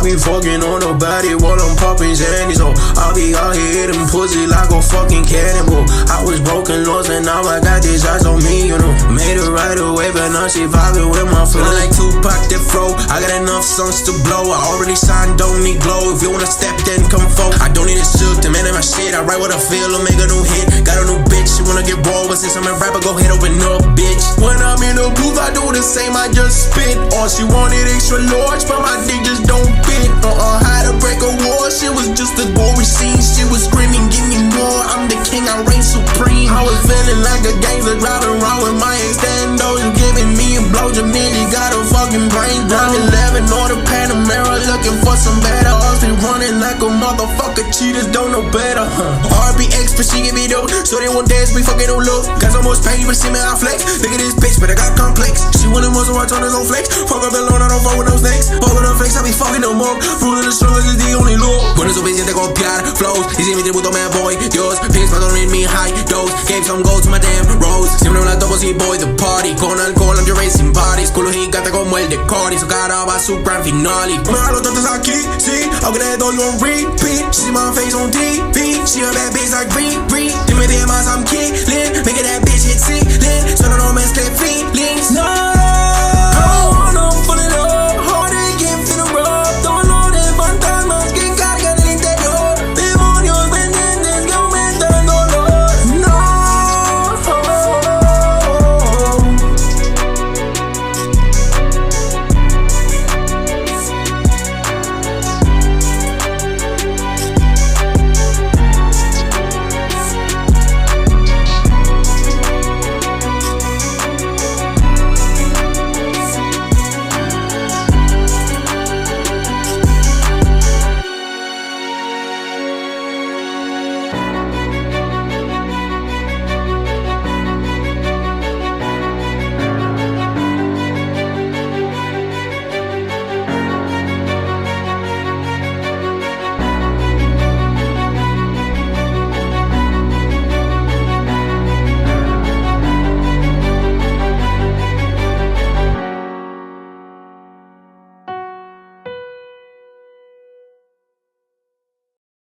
be fucking on a baddy while I'm popping xanny. So I be out here hitting pussy like a fucking cannibal. I was broken, lost, and now I got these eyes on me, you know. Made it right away, but now she vibing with my flow. Like Tupac, the fro. I got enough songs to blow. I already signed, don't need glow. If you wanna step, then come forward. I don't need a Suge to manage my shit. I write what I feel, I'll make a new hit. Got a new bitch, she wanna get raw, but since I'm a rapper, go ahead, open up, bitch. When I'm in the booth, I do the same, I just spit. All she wanted extra large, but my dick just don't fit. Had to break a wall, shit was just a gory scene. She was screaming, give me more, I'm the king, I reign supreme. I was feeling like a gangster, driving around with my extendo. You giving me a blowjob, nearly got a fucking brain down. 11 or the Panamera, looking for some better. Us be running like a motherfucker, cheaters don't know better. RBX, but she give me dope, so they won't dance, we fucking don't look. Got so much pain, you see me, I flex. Look at this bitch, but I got complex. She wanted more, so I told her don't flex. Fuck up the loan, I don't fuck with no snakes. Fuck with no fakes, I be fucking no more. Ruling the struggle is the only law. Bueno, suficiente copiar flows. Y si mi tributo me voy, Dios. Pigs para dormir mi high dose. Gave some gold to my damn rose. Siempre me la topo si voy the party. Con alcohol, I'm racing bodies. Culo gigante como el de Cordy. Su cara va a su gran finale. Me da los tantos aquí, sí. Aunque le doy on repeat. She see my face on TV. She a bad bitch like green. Dime más, I'm killing.